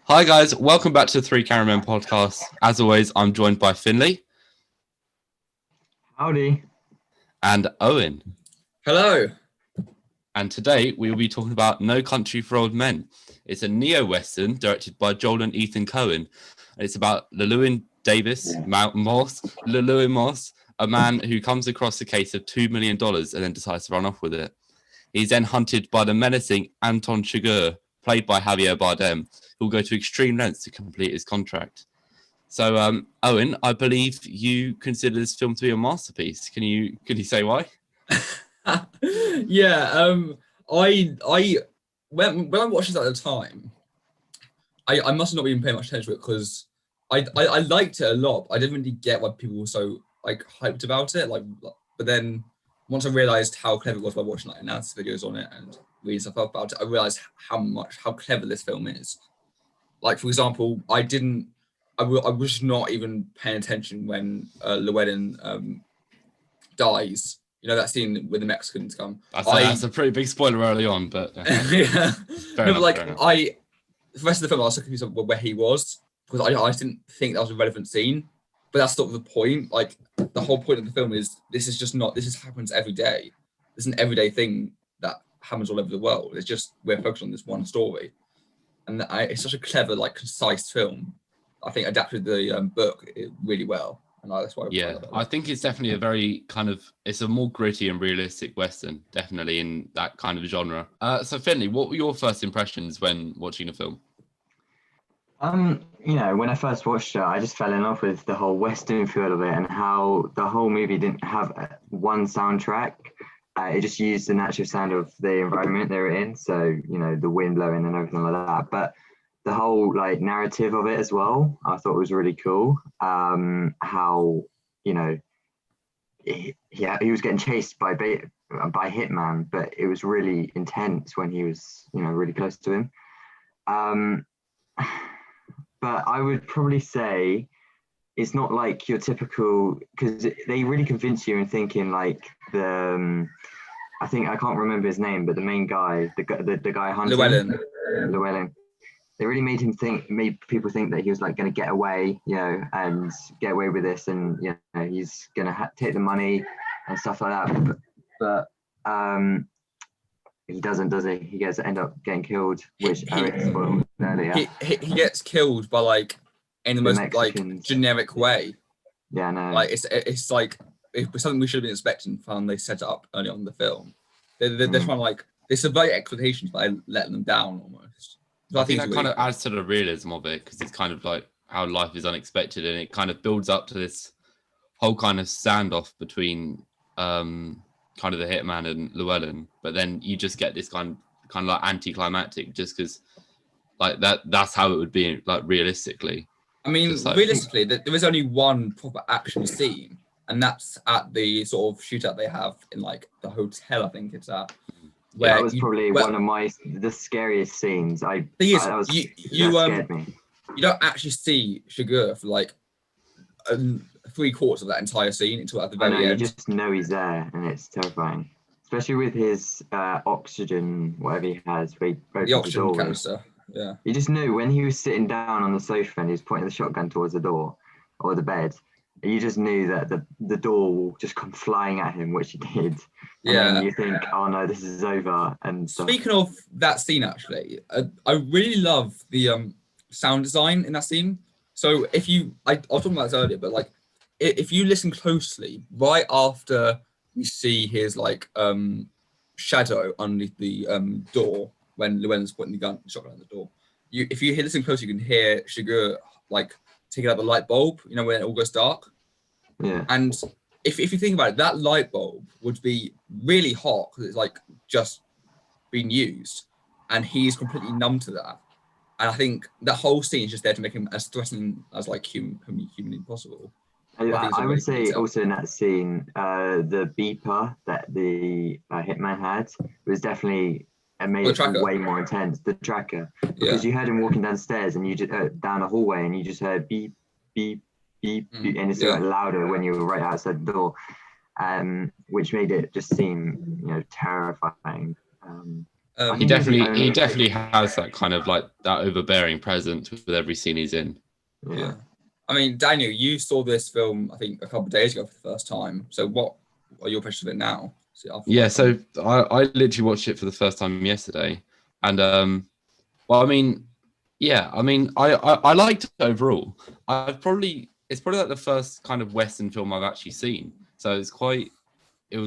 Hi guys, welcome back to the ThreeCameramen podcast. As always, I'm joined by Finley. Howdy. And Owen. Hello. And today we will be talking about No Country for Old Men. It's a neo-western directed by Joel and Ethan Coen. And it's about Llewellyn Moss, a man who comes across a case of $2 million and then decides to run off with it. He's then hunted by the menacing Anton Chigurh, played by Javier Bardem, who will go to extreme lengths to complete his contract. So, Owen, I believe you consider this film to be a masterpiece. Can you say why? Yeah, I when I watched this at the time, I must have not been paying much attention to it because I liked it a lot. But I didn't really get why people were so hyped about it. But then once I realized how clever it was by watching analysis videos on it and reading stuff about it, I realized how clever this film is. Like, for example, I was not even paying attention when Llewellyn dies. You know, that scene with the Mexicans come. That's a pretty big spoiler early on, but yeah. Fair enough. The rest of the film I was looking at where he was because I didn't think that was a relevant scene. But that's not the point. Like, the whole point of the film is this happens every day. This is an everyday thing that happens all over the world. It's just we're focused on this one story. And it's such a clever, concise film. I think adapted the book really well. And that's why I think it's definitely a very it's a more gritty and realistic Western, definitely in that kind of genre. So Finley, what were your first impressions when watching the film? When I first watched it, I just fell in love with the whole Western feel of it and how the whole movie didn't have one soundtrack. It just used the natural sound of the environment they were in. So, the wind blowing and everything like that. But the whole narrative of it as well, I thought was really cool. How, he was getting chased by Hitman, but it was really intense when he was, really close to him. But I would probably say it's not like your typical, because they really convince you in thinking I can't remember his name, but the main guy, the guy hunting Llewellyn. They really made people think that he was going to get away, and get away with this, and he's going to take the money and stuff like that. But he doesn't, does he? He end up getting killed, which Eric spoiled earlier. He gets killed by in the most Mexicans. Generic way. Yeah, no. It's it was something we should have been expecting from they set it up early on in the film. They're trying they subvert expectations by letting them down almost. So I think that kind of adds to the realism of it because it's kind of like how life is unexpected and it kind of builds up to this whole kind of standoff between kind of the hitman and Llewellyn, but then you just get this kind of anticlimactic just because that's how it would be realistically. I mean, realistically, there is only one proper action scene, and that's at the sort of shootout they have in the hotel. I think it's at. That was probably one of the scariest scenes. Scared me. You don't actually see Chigurh for 3/4 of that entire scene until at the very end. You just know he's there, and it's terrifying, especially with his oxygen, whatever he has. The oxygen canister. Yeah. You just knew when he was sitting down on the sofa and he was pointing the shotgun towards the door or the bed. You just knew that the door will just come flying at him, which he did. And then you think, oh no, this is over. And speaking of that scene, actually, I really love the sound design in that scene. So I was talking about this earlier, but if you listen closely, right after you see his shadow underneath the door when Llewellyn's pointing the shotgun at the door, if you listen closely, you can hear Chigurh taking out the light bulb, when it all goes dark. Yeah. And if you think about it, that light bulb would be really hot because it's just being used, and he's completely numb to that. And I think that whole scene is just there to make him as threatening as humanly possible. I would say also in that scene, the beeper that the hitman had was definitly made it way more intense. The tracker, because you heard him walking downstairs and you just down a hallway and you just heard beep beep beep, and it's louder when you were right outside the door, which made it just seem terrifying. He definitely has that kind of like that overbearing presence with every scene he's in. Yeah. I mean, Daniel, you saw this film, I think, a couple of days ago for the first time. So what are your impressions of it now? So I literally watched it for the first time yesterday. And, well, I mean, yeah, I mean, I liked it overall. It's probably like the first kind of Western film I've actually seen. So it was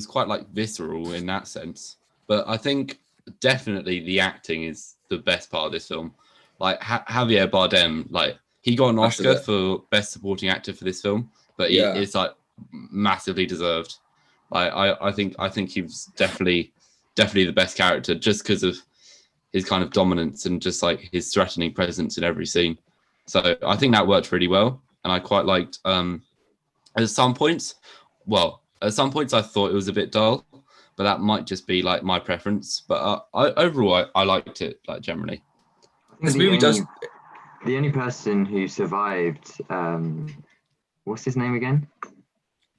quite like visceral in that sense. But I think definitely the acting is the best part of this film. Like Javier Bardem, like he got an Oscar for best supporting actor for this film, but it's like massively deserved. I think he was definitely the best character just because of his kind of dominance and just like his threatening presence in every scene. So I think that worked really well, and I quite liked. At some points I thought it was a bit dull, but that might just be like my preference. But overall, I liked it like generally. This movie does. The only person who survived, what's his name again?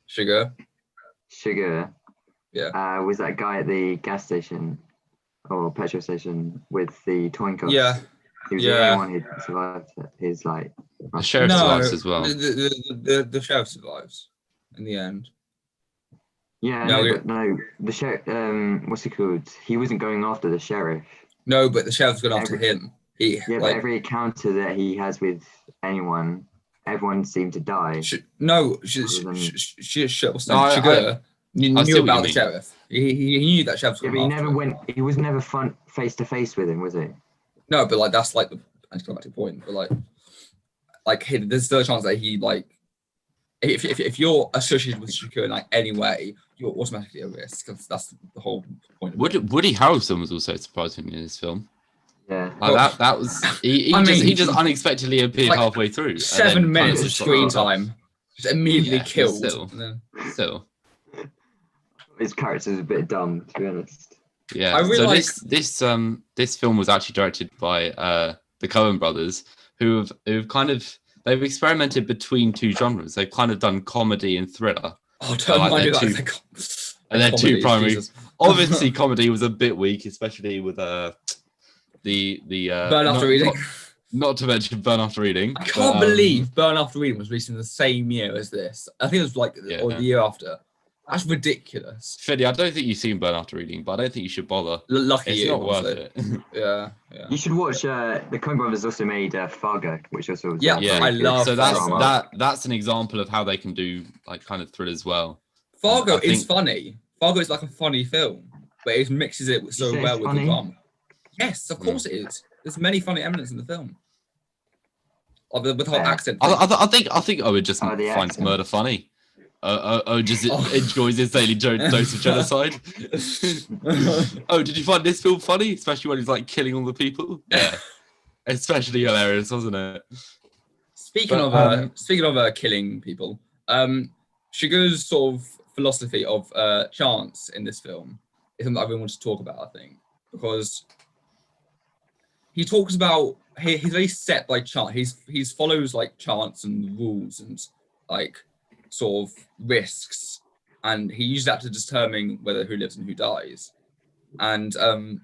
Sugar. Yeah. Was that guy at the gas station or petrol station with the toy cars? Yeah. He was the only one who survived his like. The sheriff survives as well. The sheriff survives in the end. Yeah, no, the sheriff. What's he called? He wasn't going after the sheriff. No, but the sheriff's going after him. But every encounter that he has with anyone, everyone seemed to die. Sugar knew about the sheriff. He knew that sheriff. Yeah, but he was never face to face with him, was he? No, but like that's like the anticlimactic point. But like there's still a chance that he like. If you're associated with Shootout in like any way, you're automatically at risk. That's the whole point. Woody Harrelson was also surprising in this film. Yeah, like that was he just unexpectedly appeared like halfway through. 7 minutes of screen time, just immediately killed. Still, his character's a bit dumb, to be honest. Yeah, this film was actually directed by the Coen Brothers, who've they've experimented between two genres. They've kind of done comedy and thriller. Oh, don't mind that. And they're two primary. Obviously, comedy was a bit weak, especially with the Burn After Reading. Not to mention Burn After Reading. I can't believe Burn After Reading was released in the same year as this. I think it was like or the year after. That's ridiculous. Freddy, I don't think you've seen Burn After Reading, but I don't think you should bother. Lucky it's you. Not worth it. Yeah. You should watch. The Coen Brothers also made Fargo, which also was I love. So that's an example of how they can do like kind of thrillers well. Fargo is funny. Fargo is like a funny film, but it mixes it so well with the drama. Yes, of course it is. There's many funny elements in the film. With the whole accent. I think Owen just finds murder funny. Just enjoys his daily dose of genocide. Did you find this film funny? Especially when he's like killing all the people. Yeah, especially hilarious, wasn't it? Speaking of killing people, Sugar's sort of philosophy of chance in this film is something I really want to talk about. I think because he talks about he's very set by chance. He's follows like chance and rules and like sort of risks, and he uses that to determine who lives and who dies. And I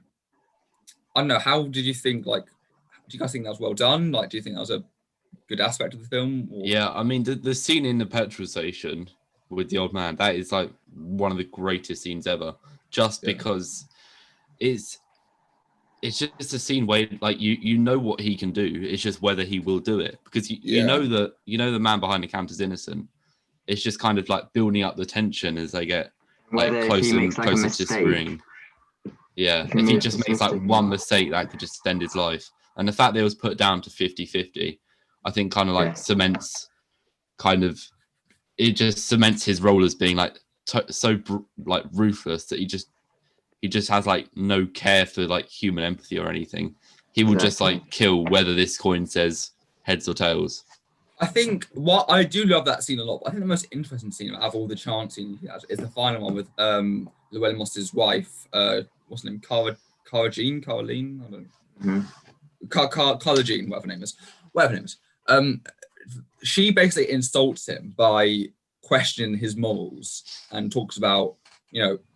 don't know, how did you think, like, do you guys think that was well done? Like, do you think that was a good aspect of the film? Or? Yeah, I mean, the scene in the petrol station with the old man, that is like one of the greatest scenes ever, just because it's just a scene where like you know what he can do. It's just whether he will do it, because you know the man behind the counter is innocent. It's just kind of like building up the tension as they get like closer and closer to disagreeing. Yeah, if he just makes like one mistake, that could just end his life. And the fact that it was put down to 50-50, I think kind of like cements his role as being like so like ruthless that he just has like no care for like human empathy or anything. He will just like kill whether this coin says heads or tails. I think what I do love that scene a lot. But I think the most interesting scene out of all the chant scenes he has is the final one with Llewellyn Moss's wife. What's her name? Caroline? I don't know. Carla Jean, whatever her name is. She basically insults him by questioning his morals and talks about,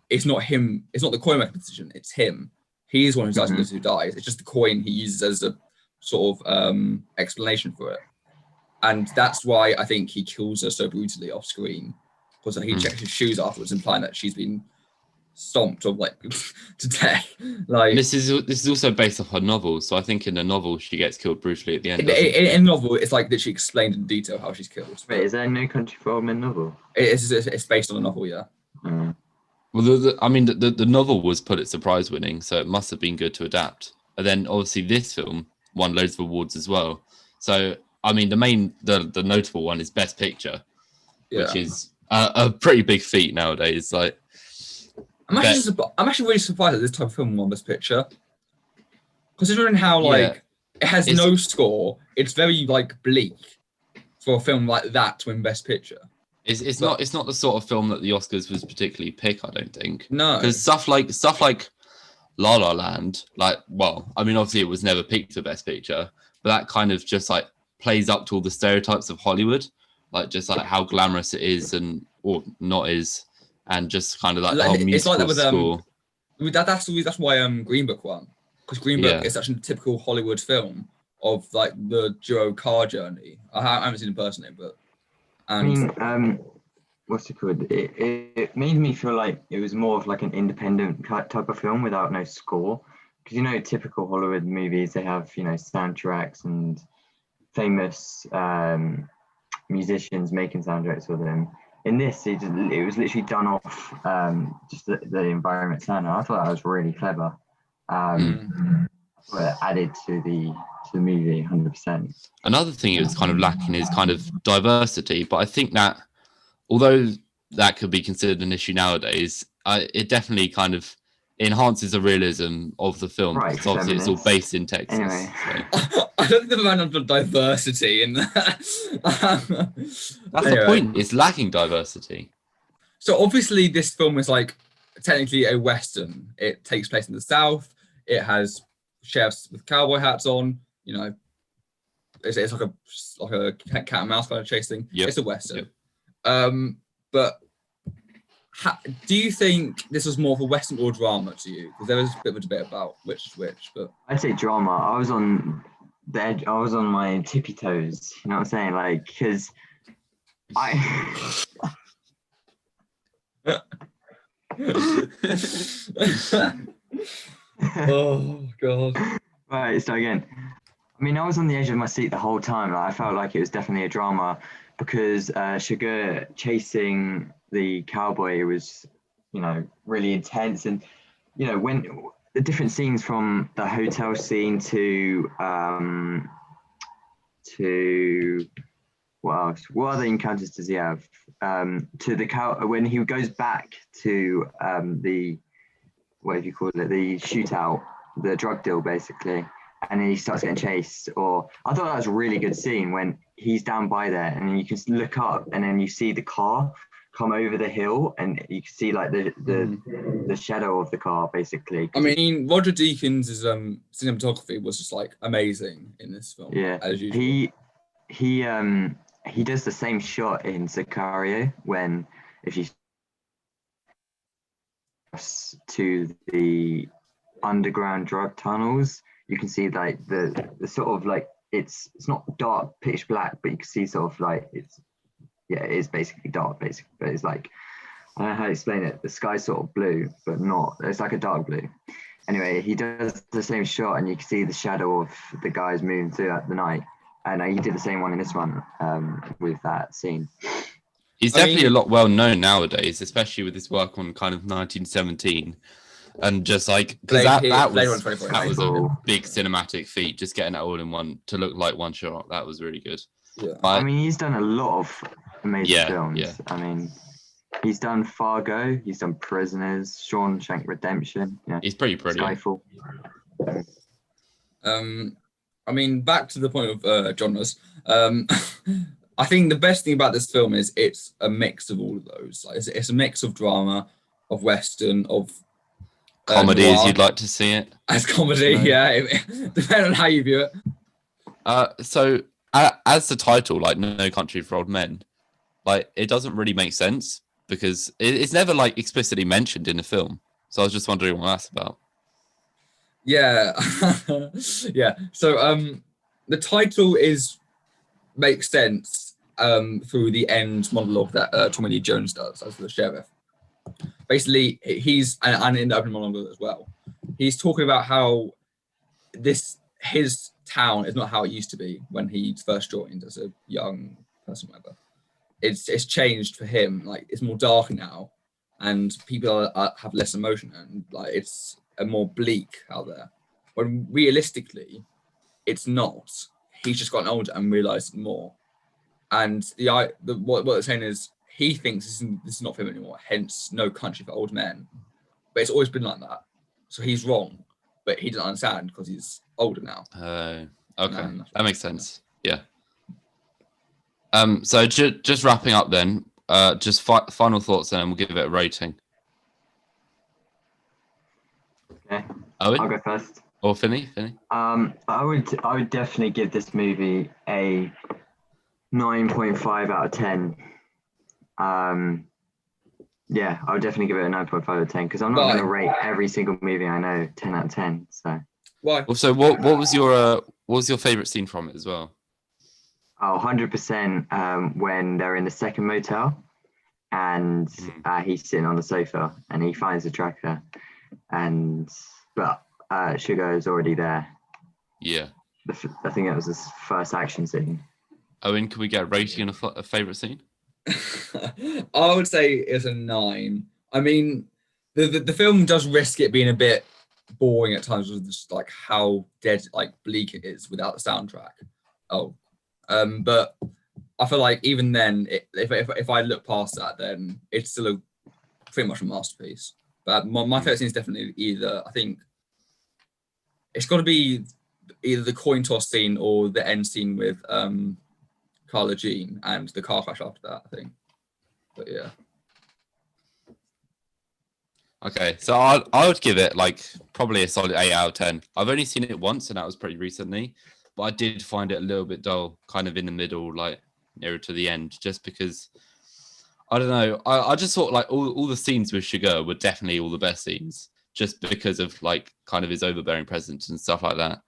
it's not him, it's not the Coen decision, it's him. He's the one who dies, who dies. It's just the coin he uses as a sort of explanation for it. And that's why I think he kills her so brutally off screen. Because he checks his shoes afterwards, implying that she's been stomped or like to death. Like this is also based off her novel, so I think in the novel she gets killed brutally at the end. in the novel, it's like that she explained in detail how she's killed. Wait, is there No Country for Old Men novel? It's based on a novel, yeah. Well, I mean, the novel was Pulitzer Prize winning, so it must have been good to adapt. And then obviously this film won loads of awards as well. So I mean, the notable one is Best Picture, which is a pretty big feat nowadays. Like, I'm actually really surprised that this type of film won Best Picture, considering how like it has no score. It's very like bleak for a film like that to win Best Picture. It's not the sort of film that the Oscars was particularly pick, I don't think. No, because stuff like La La Land, like, well, I mean, obviously it was never picked for Best Picture, but that kind of just like plays up to all the stereotypes of Hollywood, like just like how glamorous it is or not is, and just kind of like the whole musical score. That's why Green Book won, because Green Book is such a typical Hollywood film of like the duo car journey. I haven't seen it personally, but I mean, what's it called? It made me feel like it was more of like an independent type of film without no score, because you know, typical Hollywood movies, they have, you know, soundtracks and famous musicians making soundtracks for them. In this, it was literally done off just the environment sound. I thought that was really clever. Added to the movie 100%. Another thing it was kind of lacking is kind of diversity, but I think that although that could be considered an issue nowadays, it definitely kind of enhances the realism of the film. Right, because obviously it's all based in Texas. Anyway. So. I don't think the man of diversity in that. That's the point. It's lacking diversity. So obviously this film is like technically a Western. It takes place in the South. It has sheriffs with cowboy hats on. You know, it's like a cat and mouse kind of chase thing. Yep. It's a Western. Yep. But do you think this was more of a Western or drama to you? Because there was a bit of a debate about which is which. But I'd say drama. I was on the edge. I was on my tippy toes. You know what I'm saying? Like, because oh God. Right, start again. I mean, I was on the edge of my seat the whole time. Like, I felt like it was definitely a drama because Sugar chasing the cowboy was, you know, really intense. And, you know, when the different scenes from the hotel scene to what else? What other encounters does he have? To the cow when he goes back to the, what do you call it? The shootout, the drug deal, basically. And then he starts getting chased. Or I thought that was a really good scene when he's down by there and then you can look up and then you see the car come over the hill and you can see like the shadow of the car, basically. I mean, Roger Deakins' cinematography was just like amazing in this film. Yeah, as usual. He does the same shot in Sicario when if you to the underground drug tunnels, you can see like the sort of like it's not dark pitch black, but you can see sort of like it is basically dark, but it's like, I don't know how to explain it. The sky's sort of blue, but not. It's like a dark blue. Anyway, he does the same shot, and you can see the shadow of the guys moving throughout the night. And he did the same one in this one with that scene. He's definitely a lot well known nowadays, especially with his work on kind of 1917. And just like, because that was a big cinematic feat, just getting that all in one to look like one shot. That was really good. Yeah. I mean, he's done a lot of amazing films. Yeah. I mean, he's done Fargo, he's done Prisoners, Shawshank Redemption. Yeah. He's pretty Skyfall. I mean, back to the point of genres. I think the best thing about this film is it's a mix of all of those. Like, it's a mix of drama, of Western, of comedy, as you'd like to see it. As comedy, yeah, depending on how you view it. So, as the title, like No Country for Old Men, like it doesn't really make sense because it's never like explicitly mentioned in the film. So I was just wondering what that's about. Yeah, yeah. So the title makes sense through the end monologue that Tommy Lee Jones does as the sheriff. Basically, and in the opening monologue as well, he's talking about how his town is not how it used to be when he first joined as a young person, whatever. It's changed for him. Like, it's more dark now, and people have less emotion, and like it's a more bleak out there. When realistically, it's not. He's just gotten older and realised more. And what they're saying is he thinks this is not for him anymore. Hence, No Country for Old Men. But it's always been like that. So he's wrong, but he doesn't understand because he's older now. Okay, that makes sense. Yeah. So just wrapping up then. Just final thoughts, and then we'll give it a rating. Okay, Owen? I'll go first. Or Finney? I would definitely give this movie a 9.5 out of 10. Yeah, I would definitely give it a 9.5 out of 10 because I'm not going to rate every single movie I know 10 out of 10. So why? Also, what was your favorite scene from it as well? Oh, 100% when they're in the second motel and he's sitting on the sofa and he finds the tracker but Sugar is already there. Yeah. I think that was his first action scene. Owen, can we get a rating on a favorite scene? I would say it's a 9. I mean, the film does risk it being a bit boring at times with just like how dead, like bleak it is without the soundtrack. But I feel like even then, if I look past that, then it's still pretty much a masterpiece. But my favorite scene is definitely I think it's got to be either the coin toss scene or the end scene with Carla Jean and the car crash after that, I think. But yeah. Okay, so I would give it like probably a solid 8 out of 10. I've only seen it once, and that was pretty recently, but I did find it a little bit dull, kind of in the middle, like nearer to the end, just because I don't know. I just thought like all the scenes with Sugar were definitely all the best scenes, just because of like kind of his overbearing presence and stuff like that.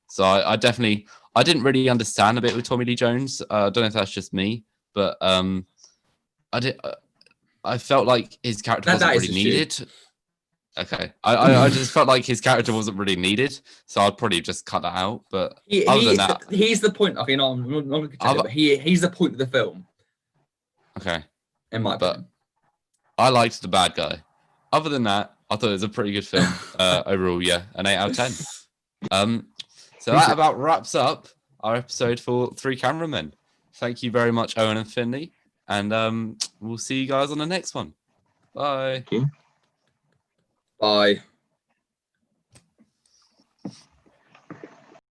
So I didn't really understand a bit with Tommy Lee Jones. I don't know if that's just me, but I felt like his character wasn't really needed. Okay, I just felt like his character wasn't really needed, so I'd probably just cut that out. But other than that, he's the point. Okay, no, I'm not going to tell you, but he's the point of the film. Okay, in my opinion. I liked the bad guy. Other than that, I thought it was a pretty good film overall. Yeah, an 8 out of 10. So that about wraps up our episode for ThreeCameramen. Thank you very much, Owen and Finley, and we'll see you guys on the next one. Bye. Bye.